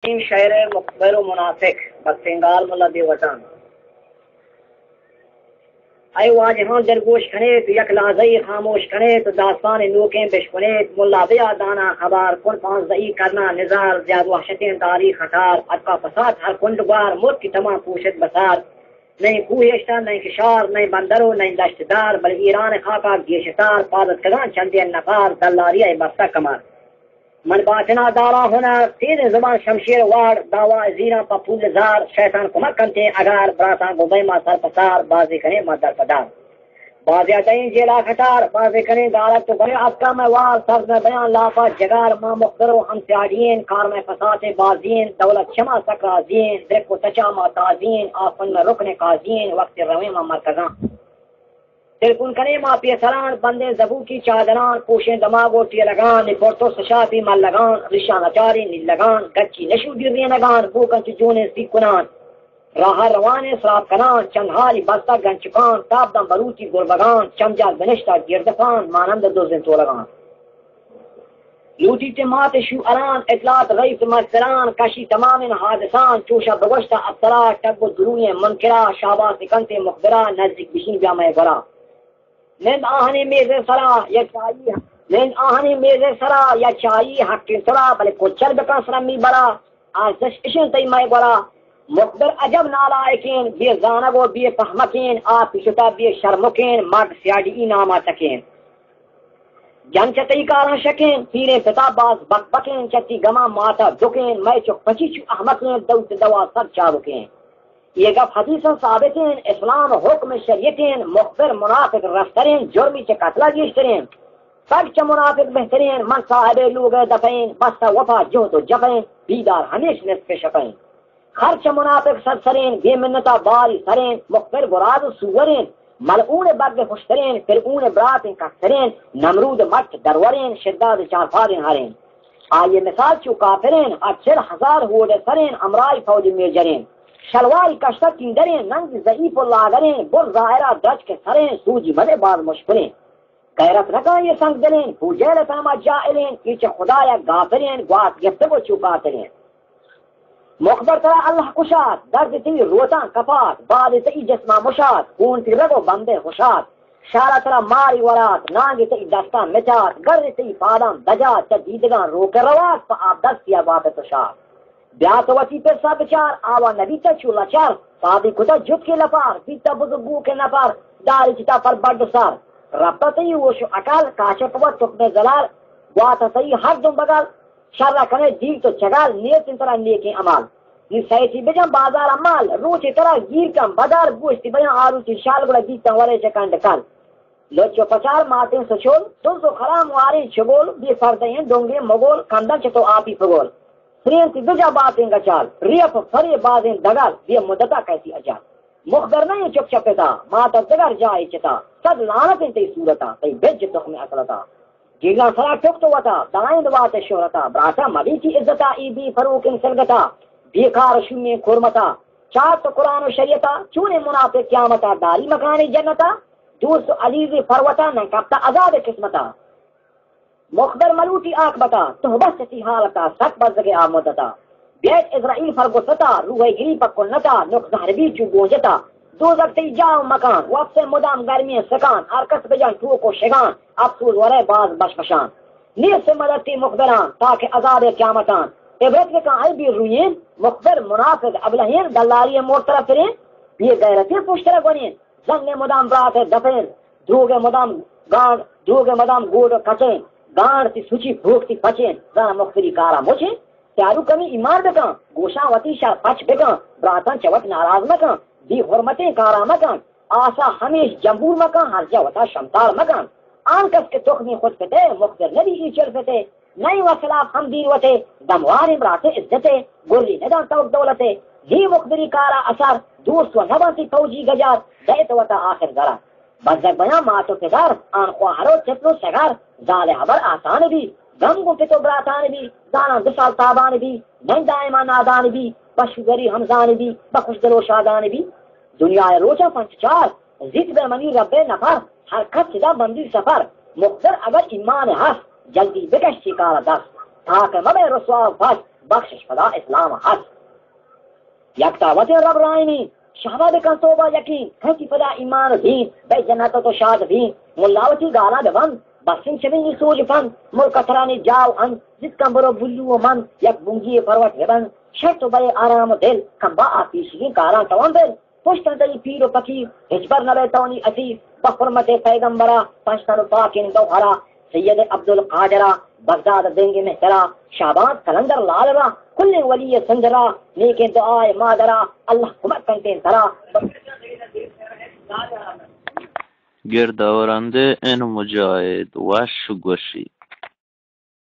شعر مقبر و منافق بسنگال ملا دی وطن ای واجہاں درگوش کھنے تو یک لحظہی خاموش کھنے تو داستان نوکیں بشکنے ملا بیا دانا خبر کن پانزدہی کرنا نظار زیاد وحشتیں تاریخ ہٹار اتقا فساد ہر کنڈگار ملک کی تمام پوشت بسار نہیں کوہشتہ نہیں کشار نہیں بندرو نہیں دشتدار بل ایران خاکا گیشتار پادت کدان چندی نفار دلاریہ بستہ کمار من باطنا دارا ہونا تیز زبان شمشیر وار دعوا زیرہ پپول زار شیطان کمک کنتے اگر براتا گوبئی ما سر پسار بازی کریں ما در پدار بازی دین جیلا کھٹار بازی کریں دارت تو بڑے افکا میں وار سرز میں بیان لافا جگار ما مخترو ہم سیاڈین کار میں فساد بازین دولت شما سکرازین درک و تچا ما تازین آفن میں رکن قازین وقت رویں ما مرکزان تلکن کنے ما پیسران بندے زبو کی چادران پوشیں دماغو ٹی لگان نپورتو سشاپی مل لگان رشان اچاری نیل لگان گچی نشو دیرنی لگان بوکن چی جونے سی کنان راہ روانے سراب کنان چندھالی بستا گنچکان تاب دم بروتی گربگان چمجا گنشتا گردفان مانند دوزن تو لگان لوٹی تمات شو اران اطلاعات غیف مرسران کشی تمام حادثان چوشا بگوشتا ابتلا تب درونی منکرہ شاباس کنتے مخبرہ نزدیک بشین بیامہ گرہ نند آہنی میز سرا یا چائی نند آہنی میز سرا یا چائی حق کی سرا بلے کوچر بکا سرمی برا آزش اشن تی مائی برا مقدر عجب نالائکین بی زانگو بی فہمکین آپ شتا بی شرمکین مرد سیاڈی ناما تکین جن چتی کارا شکین پیرے پتا باز بک بکین چتی گما ماتا دکین میں چک پچی چو احمقین دوت دوا سر چاوکین یہ گف حدیثاں ثابتین اسلام حکم شریعتین مخبر منافق رفترین جرمی چے قتلہ گیشترین سب چے منافق بہترین من صاحب لوگ دفعین بستا وفا جو تو جفین بیدار ہمیش نصف شفین خرچ منافق سرسرین بے منتا باری سرین مخبر براد سورین ملعون بگ خوشترین فرعون براتین کسترین نمرود مٹ درورین شداد چارفارین ہرین آئیے مثال چو کافرین 40,000 ہوڑ سرین امرائی فوج میجرین شلواری کشتہ کی دریں ننگ ضعیف اللہ دریں بر ظاہرہ درج کے سریں سوجی مدے بعض مشکلیں غیرت رکھا یہ سنگ دلیں پوجیل فہمہ جائلیں پیچھے خدایا غافریں گوات گفتگو چوکاتریں مخبر ترہ اللہ کشات درد تی روتاں کپات بعد تی جسمہ مشات خون تی رگو بندے خوشات شارہ ترہ ماری ورات نانگی تی دستہ مچات گرد تی پادام دجات تدیدگان روک روات پا آپ دست کیا بابت شات بیات وتی پر سب چار آوا نبی تا چولا چار صادی کتا جت کے لپار بیتا بزرگو کے نفار داری چتا پر برد سار ربطا تی وشو اکال کاشف و تکم زلال گواتا تی حق دن بگل شر رکھنے دیل تو چگال نیت ان طرح نیکی عمال یہ سیتی بجم بازار عمال روچی طرح گیر کم بدار گوشتی بیان آروچی شال گوڑا بیتا والے چکند کل لوچو پچار ماتین سچول دوزو خرام وارین چگول بی فردین دونگی مگول کندن چتو آپی پگول فرین تی دجا باتیں گا چال ریف فری بازیں دگل بیا مدتا کیسی اجال مخبر نہیں چپ چپتا ماتا دگر جائے چتا صد لعنتیں تی صورتا تی بج تخم اقلتا جیگا سرا ٹک تو وطا دائند بات شہرتا براتا ملی کی عزتا ای بی فروک انسلگتا بیکار شمی کرمتا چار تو قرآن و شریعتا چونے منافق قیامتا داری مکانی جنتا دوست عزیزی فروتا نکبتا عذاب قسمتا مخبر ملوٹی آنکھ بتا تو بس سی حالتا سک بزگے آمدتا بیت اسرائیل فرگستا روح گری پکنتا نک زہربی چو گونجتا دو زگتی جاؤ مکان وقت سے مدام گرمی سکان ارکس بجان ٹوک و شگان افسوس ورے باز بشکشان نیت سے مددتی مخبران تاکہ عذاب قیامتان عبرت کے کہاں بھی روئین مخبر منافق ابلہین دلالی مور طرف فرین یہ غیرتی پوشتر گونین زنگ مدام برات دفین دروگ مدام گان دروگ مدام گوڑ کچین گانڈ تی سوچی بھوک تی پچین زانا مخبری کارا موچین تیارو کمی ایمان بکن گوشان وطی شاہ پچ بکن براتان چوت ناراض مکن دی حرمتیں کارا مکن آسا ہمیش جمبور مکن ہر جا وطا شمتار مکن آن کس کے تخمی خود پتے مخبر نبی ای چل پتے نئی وصلاف ہم دین وطے دمواری برات عزتے گولی ندان توق دولتے دی مخبری کارا اثر دوست و نبانتی فوجی گجات دیت وطا آخر ذرا بزرگ بیان ماتو پدر آن خواهرو چپلو سگر زال حبر آسان بھی غم گو پتو براتان بھی زانا دسال تابان بھی نن دائما نادان بھی بشگری حمزان بھی بخوش دلو شادان بھی دنیا روچا پنچ چار زید برمنی رب نفر ہر خط سدا بندی سفر مقدر اگر ایمان حس جلدی بکش شکار دست تاکہ مبے رسوا فش بخشش فدا اسلام حس یکتاوت رب رائنی شہباد کن توبہ یقین کھنچی فدا ایمان دین بے جنت تو شاد دین ملاوتی گالا ببند بسن شبینی سوج فن ملک اترانی جاو ان جس کم برو بلو و من یک بنگی پروت ببند شرط و بے آرام و دل کم با آتیشگین کاران توان دل پشتن دلی پیر و پکیر ہجبر نبے تونی اسیر بحرمت پیغمبرہ پنچتن پاکین گوھرہ سید عبدالقادرہ بغداد دینگ محترہ شعبان کلندر لالرہ کل ولی سنجرہ نیک دعائے مادرہ اللہ کمک کنتے سرہ گردورنده این مجاهد وش گوشی